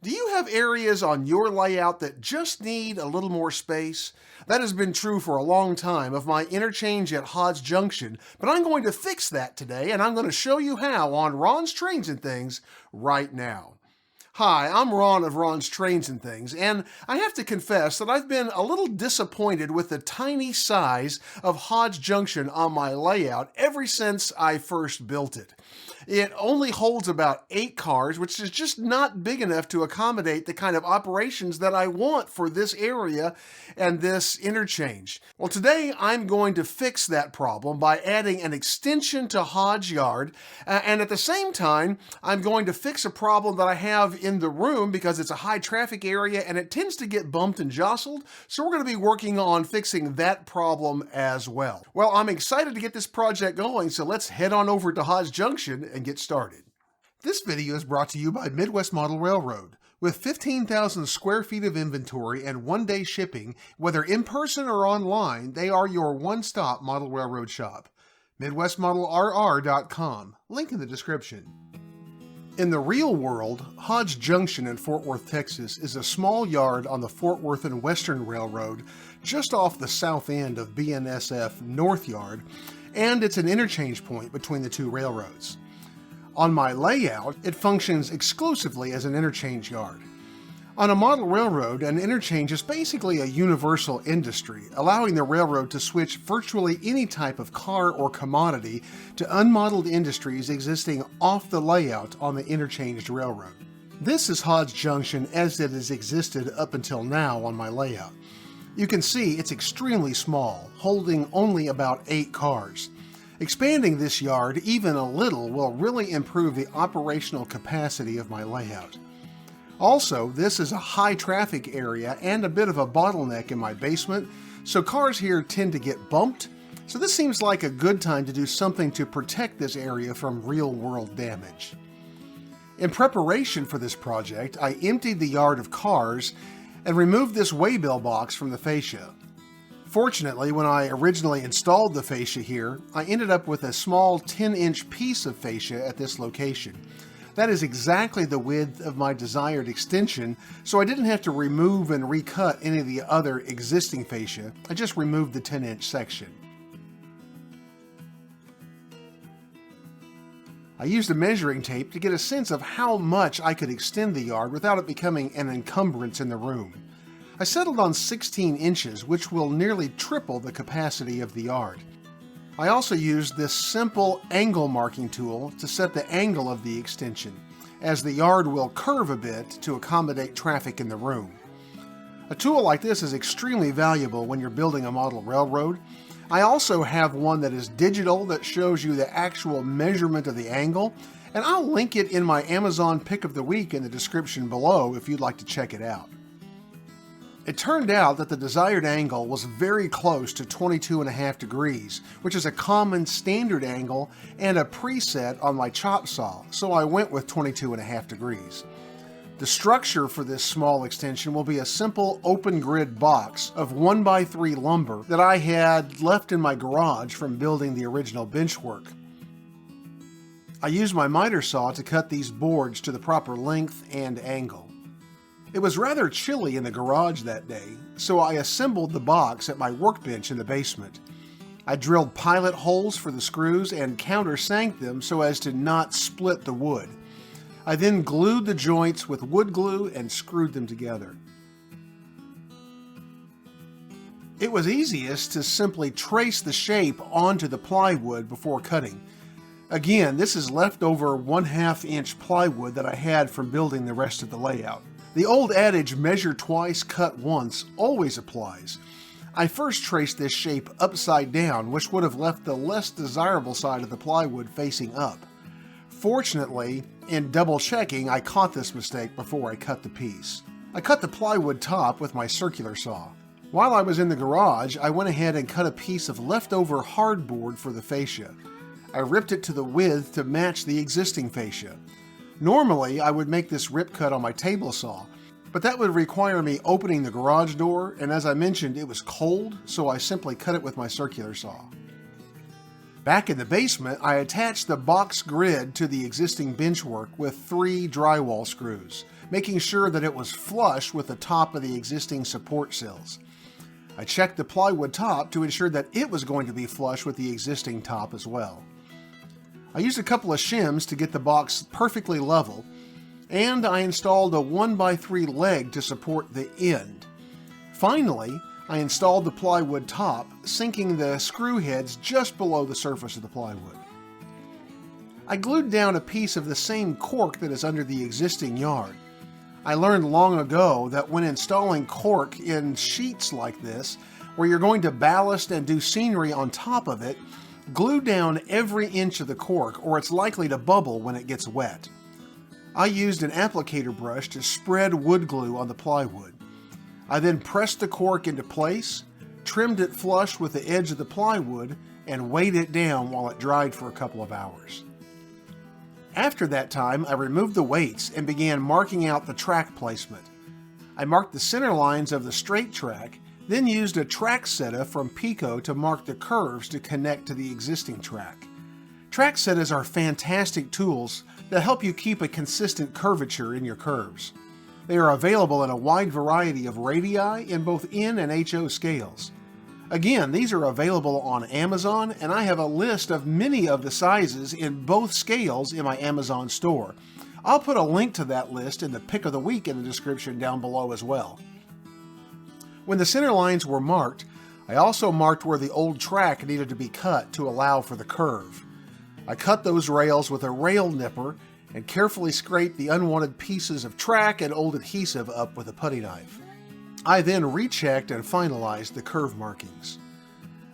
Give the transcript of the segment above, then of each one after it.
Do you have areas on your layout that just need a little more space? That has been true for a long time of my interchange at Hodge Junction, but I'm going to fix that today, and I'm going to show you how on Ron's Trains and Things right now. Hi, I'm Ron of Ron's Trains and Things, and I have to confess that I've been a little disappointed with the tiny size of Hodge Junction on my layout ever since I first built it. It only holds about 8 cars, which is just not big enough to accommodate the kind of operations that I want for this area and this interchange. Well, today I'm going to fix that problem by adding an extension to Hodge Yard, and at the same time, I'm going to fix a problem that I have in the room because it's a high traffic area and it tends to get bumped and jostled, so we're going to be working on fixing that problem as well. Well, I'm excited to get this project going, so let's head on over to Hodge Junction and get started. This video is brought to you by Midwest Model Railroad. With 15,000 square feet of inventory and one-day shipping, whether in person or online, they are your one-stop model railroad shop. MidwestModelRR.com. Link in the description. In the real world, Hodge Junction in Fort Worth, Texas is a small yard on the Fort Worth and Western Railroad just off the south end of BNSF North Yard, and it's an interchange point between the two railroads. On my layout, it functions exclusively as an interchange yard. On a model railroad, an interchange is basically a universal industry, allowing the railroad to switch virtually any type of car or commodity to unmodeled industries existing off the layout on the interchanged railroad. This is Hodge Junction as it has existed up until now on my layout. You can see it's extremely small, holding only about 8 cars. Expanding this yard even a little will really improve the operational capacity of my layout. Also, this is a high traffic area and a bit of a bottleneck in my basement, so cars here tend to get bumped, so this seems like a good time to do something to protect this area from real-world damage. In preparation for this project, I emptied the yard of cars and removed this waybill box from the fascia. Fortunately, when I originally installed the fascia here, I ended up with a small 10-inch piece of fascia at this location. That is exactly the width of my desired extension, so I didn't have to remove and recut any of the other existing fascia. I just removed the 10-inch section. I used a measuring tape to get a sense of how much I could extend the yard without it becoming an encumbrance in the room. I settled on 16 inches, which will nearly triple the capacity of the yard. I also used this simple angle marking tool to set the angle of the extension, as the yard will curve a bit to accommodate traffic in the room. A tool like this is extremely valuable when you're building a model railroad. I also have one that is digital that shows you the actual measurement of the angle, and I'll link it in my Amazon pick of the week in the description below if you'd like to check it out. It turned out that the desired angle was very close to 22.5 degrees, which is a common standard angle and a preset on my chop saw, so I went with 22.5 degrees. The structure for this small extension will be a simple open grid box of 1x3 lumber that I had left in my garage from building the original benchwork. I used my miter saw to cut these boards to the proper length and angle. It was rather chilly in the garage that day, so I assembled the box at my workbench in the basement. I drilled pilot holes for the screws and countersank them so as to not split the wood. I then glued the joints with wood glue and screwed them together. It was easiest to simply trace the shape onto the plywood before cutting. Again, this is leftover 1/2 inch plywood that I had from building the rest of the layout. The old adage, measure twice, cut once, always applies. I first traced this shape upside down, which would have left the less desirable side of the plywood facing up. Fortunately, in double checking, I caught this mistake before I cut the piece. I cut the plywood top with my circular saw. While I was in the garage, I went ahead and cut a piece of leftover hardboard for the fascia. I ripped it to the width to match the existing fascia. Normally, I would make this rip cut on my table saw, but that would require me opening the garage door, and as I mentioned, it was cold, so I simply cut it with my circular saw. Back in the basement, I attached the box grid to the existing benchwork with 3 drywall screws. making sure that it was flush with the top of the existing support sills. I checked the plywood top to ensure that it was going to be flush with the existing top as well. I used a couple of shims to get the box perfectly level, and I installed a 1x3 leg to support the end. Finally, I installed the plywood top, sinking the screw heads just below the surface of the plywood. I glued down a piece of the same cork that is under the existing yard. I learned long ago that when installing cork in sheets like this, where you're going to ballast and do scenery on top of it, glue down every inch of the cork or it's likely to bubble when it gets wet. I used an applicator brush to spread wood glue on the plywood. I then pressed the cork into place, trimmed it flush with the edge of the plywood, and weighed it down while it dried for a couple of hours. After that time, I removed the weights and began marking out the track placement. I marked the center lines of the straight track, then used a track setter from Pico to mark the curves to connect to the existing track. Track setters are fantastic tools that help you keep a consistent curvature in your curves. They are available in a wide variety of radii in both N and HO scales. Again, these are available on Amazon, and I have a list of many of the sizes in both scales in my Amazon store. I'll put a link to that list in the pick of the week in the description down below as well. When the center lines were marked, I also marked where the old track needed to be cut to allow for the curve. I cut those rails with a rail nipper and carefully scraped the unwanted pieces of track and old adhesive up with a putty knife. I then rechecked and finalized the curve markings.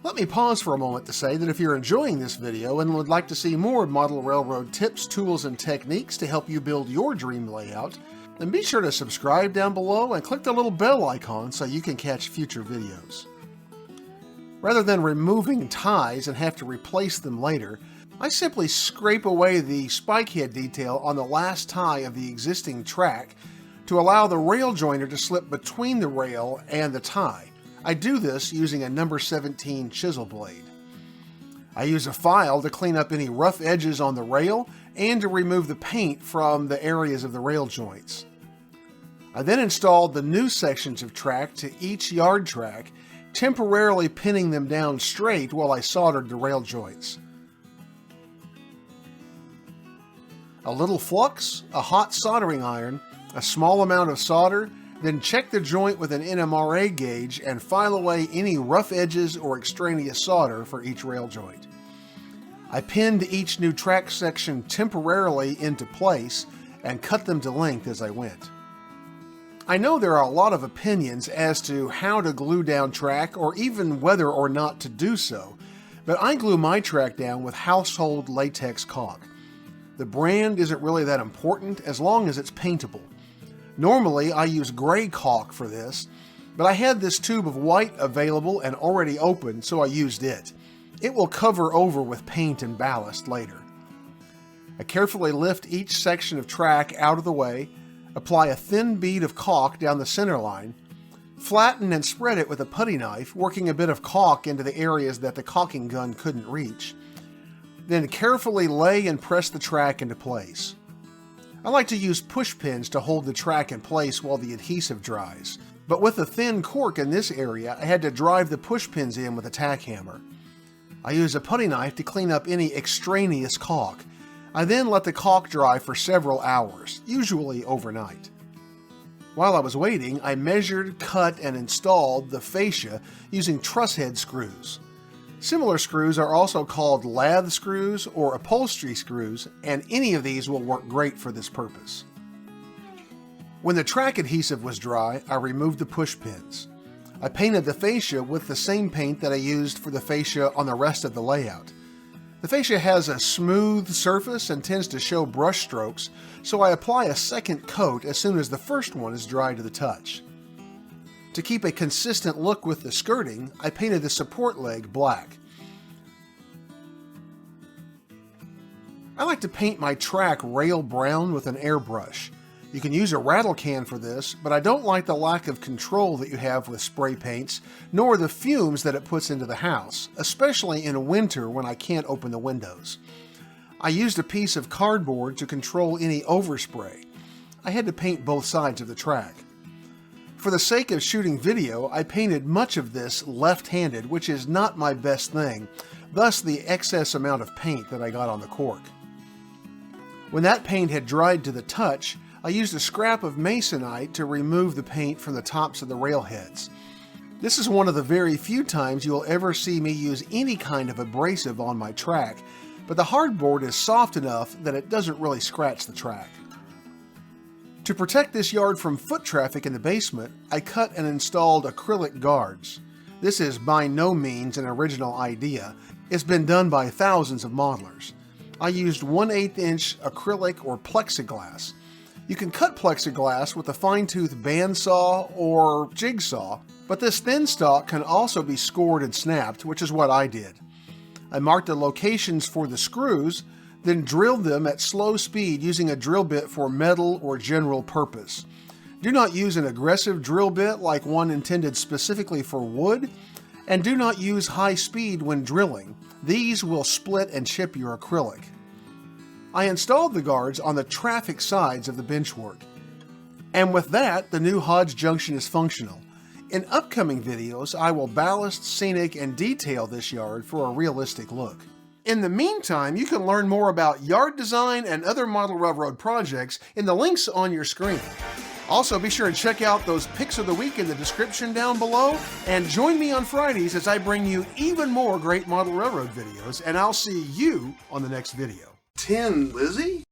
Let me pause for a moment to say that if you're enjoying this video and would like to see more model railroad tips, tools, and techniques to help you build your dream layout, then be sure to subscribe down below and click the little bell icon so you can catch future videos. Rather than removing ties and have to replace them later, I simply scrape away the spike head detail on the last tie of the existing track to allow the rail joiner to slip between the rail and the tie. I do this using a number 17 chisel blade. I use a file to clean up any rough edges on the rail and to remove the paint from the areas of the rail joints. I then installed the new sections of track to each yard track, temporarily pinning them down straight while I soldered the rail joints. A little flux, a hot soldering iron, a small amount of solder, then check the joint with an NMRA gauge and file away any rough edges or extraneous solder for each rail joint. I pinned each new track section temporarily into place and cut them to length as I went. I know there are a lot of opinions as to how to glue down track or even whether or not to do so, but I glue my track down with household latex caulk. The brand isn't really that important as long as it's paintable. Normally, I use gray caulk for this, but I had this tube of white available and already opened, so I used it. It will cover over with paint and ballast later. I carefully lift each section of track out of the way, apply a thin bead of caulk down the center line, flatten and spread it with a putty knife, working a bit of caulk into the areas that the caulking gun couldn't reach. Then carefully lay and press the track into place. I like to use push pins to hold the track in place while the adhesive dries, but with the thin cork in this area, I had to drive the push pins in with a tack hammer. I use a putty knife to clean up any extraneous caulk. I then let the caulk dry for several hours, usually overnight. While I was waiting, I measured, cut, and installed the fascia using truss head screws. Similar screws are also called lath screws or upholstery screws, and any of these will work great for this purpose. When the track adhesive was dry, I removed the push pins. I painted the fascia with the same paint that I used for the fascia on the rest of the layout. The fascia has a smooth surface and tends to show brush strokes, so I apply a second coat as soon as the first one is dry to the touch. To keep a consistent look with the skirting, I painted the support leg black. I like to paint my track rail brown with an airbrush. You can use a rattle can for this, but I don't like the lack of control that you have with spray paints, nor the fumes that it puts into the house, especially in winter when I can't open the windows. I used a piece of cardboard to control any overspray. I had to paint both sides of the track. For the sake of shooting video, I painted much of this left-handed, which is not my best thing, thus the excess amount of paint that I got on the cork. When that paint had dried to the touch, I used a scrap of masonite to remove the paint from the tops of the railheads. This is one of the very few times you'll ever see me use any kind of abrasive on my track, but the hardboard is soft enough that it doesn't really scratch the track. To protect this yard from foot traffic in the basement, I cut and installed acrylic guards. This is by no means an original idea. It's been done by thousands of modelers. I used 1/8 inch acrylic or plexiglass. You can cut plexiglass with a fine-tooth bandsaw or jigsaw, but this thin stock can also be scored and snapped, which is what I did. I marked the locations for the screws, then drilled them at slow speed using a drill bit for metal or general purpose. Do not use an aggressive drill bit like one intended specifically for wood, and do not use high speed when drilling. These will split and chip your acrylic. I installed the guards on the traffic sides of the benchwork. And with that, the new Hodge junction is functional. In upcoming videos, I will ballast, scenic, and detail this yard for a realistic look. In the meantime, you can learn more about yard design and other model railroad projects in the links on your screen. Also, be sure to check out those picks of the week in the description down below, and join me on Fridays as I bring you even more great model railroad videos, and I'll see you on the next video. 10, Lizzie?